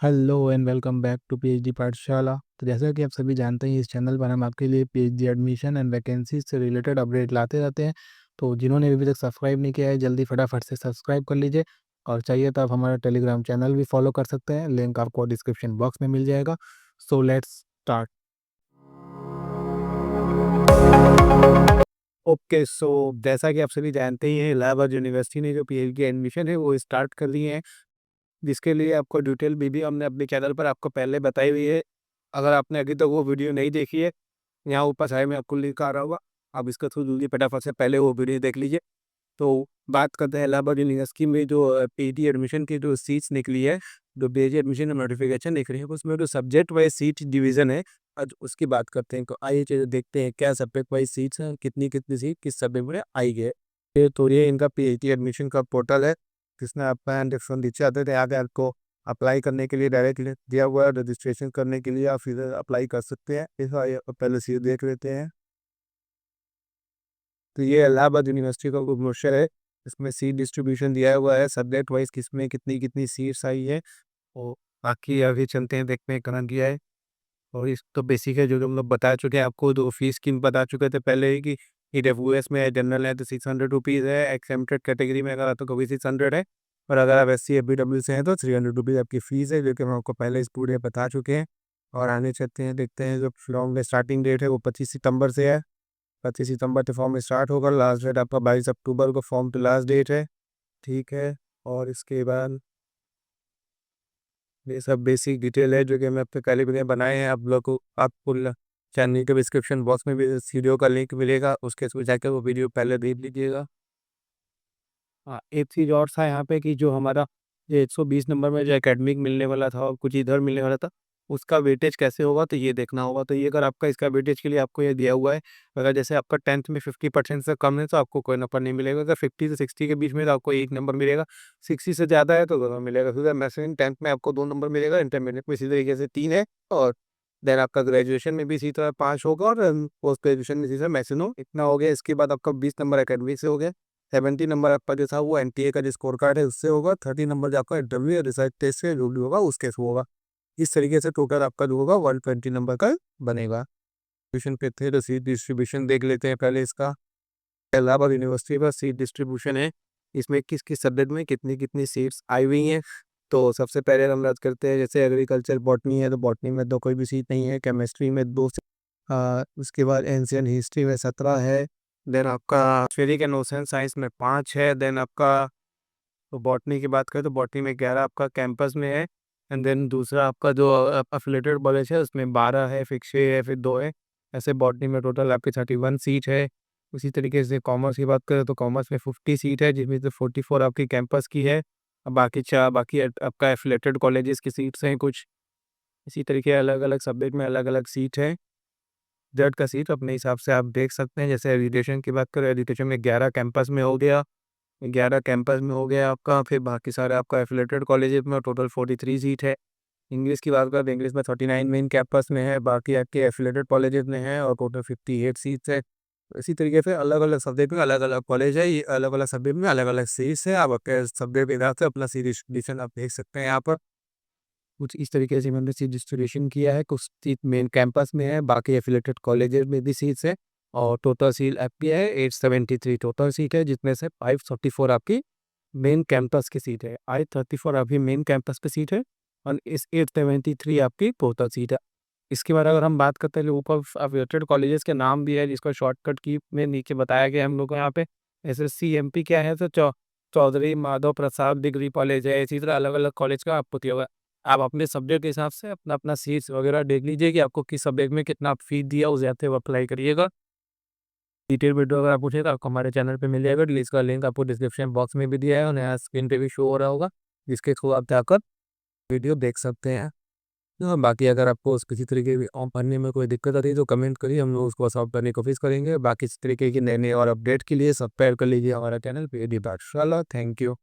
Hello and welcome back to PhD Pathshala. तो जैसा कि आप सभी जानते हैं, इस चैनल पर हम आपके लिए पीएचडी एडमिशन एंड वैकेंसी से रिलेटेड अपडेट लाते रहते हैं। तो जिन्होंने अभी तक सब्सक्राइब नहीं किया है, जल्दी फटाफट से सब्सक्राइब कर लीजिए। और चाहिए तो आप हमारा टेलीग्राम चैनल भी फॉलो कर सकते हैं, लिंक आपको डिस्क्रिप्शन बॉक्स में मिल जाएगा। So let's start. ओके, सो जैसा कि आप सभी जानते ही हैं, इलाहाबाद यूनिवर्सिटी ने जो पीएचडी एडमिशन है वो स्टार्ट कर दी है, जिसके लिए आपको डिटेल वीडियो हमने अपने चैनल पर आपको पहले बताई हुई है। अगर आपने अभी तक वो वीडियो नहीं देखी है, यहाँ ऊपर साइड में आपको लिंक आ रहा होगा, आप इसका थ्रू जल्दी फटाफट से पहले वो वीडियो देख लीजिए। तो बात करते हैं इलाहाबाद यूनिवर्सिटी में जो पीजी एडमिशन की जो सीट्स निकली है, जो पीजी एडमिशन नोटिफिकेशन निकली है, उसमें जो सब्जेक्ट वाइज सीट डिवीज़न है, आज उसकी बात करते हैं। तो आइए चलिए देखते हैं क्या सब्जेक्ट वाइज सीट्स हैं, कितनी कितनी सीट किस सब्जेक्ट में आई है। तो ये इनका पीजी एडमिशन का पोर्टल है, जिसमें आपका डिस्क्रिप्शन नीचे आते थे, आगे आपको अप्लाई करने के लिए डायरेक्ट दिया हुआ है। रजिस्ट्रेशन करने के लिए आप फिर अप्लाई कर सकते हैं। इस पहले सीट देख लेते हैं। तो ये इलाहाबाद यूनिवर्सिटी का कुछ ब्रोशर है, इसमें सीट डिस्ट्रीब्यूशन दिया हुआ है, सब्जेक्ट वाइज किसमें कितनी कितनी सीट्स आई है। और बाकी अभी चलते हैं, देखते हैं कहाँ किया है। और इस तो बेसिक है, जो हम लोग बता चुके हैं आपको। तो फीस की बता चुके थे पहले ही कि ईडब्ल्यूएस में है, जनरल है तो 600 रुपीज़ है, एक्सेम्प्टेड कैटेगरी में अगर तो कभी 600 है, और अगर आप एस सी एपीडब्ल्यू से हैं तो 300 रुपीज़ आपकी फ़ीस है, जो कि हम आपको पहले इस पूरे बता चुके हैं। और आगे चलते हैं, देखते हैं। जो फॉर्म का स्टार्टिंग डेट है वो 25 सितंबर से है। 25 सितंबर से फॉर्म स्टार्ट होगा, लास्ट डेट आपका 22 अक्टूबर को फॉर्म की लास्ट डेट है। ठीक है। और इसके बाद ये सब बेसिक डिटेल है जो कि मैं अपने पहले वीडियो बनाए हैं। आप लोग को आपको चैनल के डिस्क्रिप्शन बॉक्स में भी इस वीडियो का लिंक मिलेगा, उसके थ्रू जाकर वो वीडियो पहले देख लीजिएगा। हाँ, एक चीज़ और था यहाँ पे कि जो हमारा ये 120 नंबर में जो एकेडमिक मिलने वाला था और कुछ इधर मिलने वाला था, उसका वेटेज कैसे होगा तो ये देखना होगा। तो ये अगर आपका इसका वेटेज के लिए आपको ये दिया हुआ है, अगर जैसे आपका 10th में 50% से कम है तो आपको कोई नंबर नहीं मिलेगा। अगर 50 से 60 के बीच में तो आपको 1 नंबर मिलेगा, 60 से ज़्यादा है तो 2 नंबर मिलेगा। फिर मैक्सिमम 10th में आपको 2 नंबर मिलेगा, इंटरमीडिएट में इसी तरीके से 3 है। और देन आपका ग्रेजुएशन में भी इसी तरह 5 होगा, और पोस्ट ग्रेजुएशन में इसी तरह मैक्सिमम इतना हो गया। इसके बाद आपका 20 नंबर एकेडमिक से हो गया, 70 नंबर आपका जो था वो एनटीए का जो स्कोर कार्ड है उससे होगा, 30 नंबर जो आपका इंटरव्यू या रिसर्च टेस्ट से जो भी होगा उसके थ्रू होगा। इस तरीके से टोटल आपका जो होगा 120 नंबर का बनेगा। डिस्ट्रीब्यूशन पे थे तो सीट डिस्ट्रीब्यूशन देख लेते हैं पहले इसका। इलाहाबाद यूनिवर्सिटी का सीट डिस्ट्रीब्यूशन है, इसमें किस किस सब्जेक्ट में कितनी कितनी सीट्स आई हुई हैं। तो सबसे पहले हम बात करते हैं, जैसे एग्रीकल्चर बॉटनी है तो बॉटनी में तो कोई भी सीट नहीं है। केमिस्ट्री में 2, उसके बाद एंशियंट हिस्ट्री में 17 है। देन आपका फेरिक एंड ओशन साइंस में 5 है। देन आपका तो बॉटनी की बात करें तो बॉटनी में 11 आपका कैंपस में है। एंड देन दूसरा आपका जो अफिलेटेड कॉलेज है उसमें 12 है, फिर 6 है, फिर 2 है। ऐसे बॉटनी में टोटल आपकी 31 सीट है। उसी तरीके से कॉमर्स की बात करें तो कॉमर्स में 50 सीट है, जिसमें से 44 आपकी कैंपस की है। अब बाकी आपका एफिलेटेड कॉलेजेस की सीट्स हैं कुछ। इसी तरीके अलग अलग सब्जेक्ट में अलग अलग सीट है। जेड का सीट अपने हिसाब से आप देख सकते हैं। जैसे एजुकेशन की बात करें, एजुकेशन में 11 कैंपस में हो गया, 11 कैंपस में हो गया आपका। फिर बाकी सारे आपका एफिलेटेड कॉलेजेस में टोटल 43 सीट है। इंग्लिश की बात करें तो इंग्लिश में 39 मेन कैंपस में है, बाकी आपके एफिलेटेड कॉलेजेस में है, और टोटल 58 सीट्स है। इसी तरीके से अलग अलग सब्जेक्ट में अलग अलग कॉलेज है, ये अलग अलग सब्जेक्ट में अलग अलग सीट्स है। आप अपने सब्जेक्ट के हिसाब से अपना सीट डिस्ट्रीब्यूशन आप देख सकते हैं यहाँ पर। कुछ इस तरीके से मैंने सीट डिस्ट्रीब्यूशन किया है। कुछ सीट मेन कैंपस में है, बाकी एफिलेटेड कॉलेजेस में भी सीट्स है। और टोटल सीट आपकी है 873 टोटल सीट है, जिसमें से 534 आपकी मेन कैंपस की सीट है। 834 आपकी मेन कैंपस की सीट है, और इस 873 आपकी टोटल सीट है। इसके बाद अगर हम बात करते हैं, ऊपर अफिलेटेड कॉलेजेस के नाम भी है, जिसको शॉर्टकट की में नीचे बताया गया है हम लोग को यहाँ पे। एसएससी एमपी क्या है तो चौधरी माधव प्रसाद डिग्री कॉलेज है। इसी तरह अलग अलग कॉलेज का आपको दिया हुआ है। आप अपने सब्जेक्ट के हिसाब से अपना अपना सीट्स वगैरह देख लीजिए कि आपको किस सब्जेक्ट में कितना फीस दिया, उस हिसाब से अप्लाई करिएगा। डिटेल वीडियो अगर आप पूछे तो आपको हमारे चैनल पे मिल जाएगा, इसका लिंक आपको डिस्क्रिप्शन बॉक्स में भी दिया है और यहाँ स्क्रीन पे भी शो हो रहा होगा, जिसके थ्रू आप जाकर वीडियो देख सकते हैं। बाकी अगर आपको किसी तरीके की पढ़ने में कोई दिक्कत आती है तो कमेंट करिए, हम लोग उसको सॉल्व करने की कोशिश करेंगे। बाकी इस तरीके की नए नए और अपडेट के लिए सब्सक्राइब कर लीजिए हमारा चैनल पे। पाठशाला। Thank you.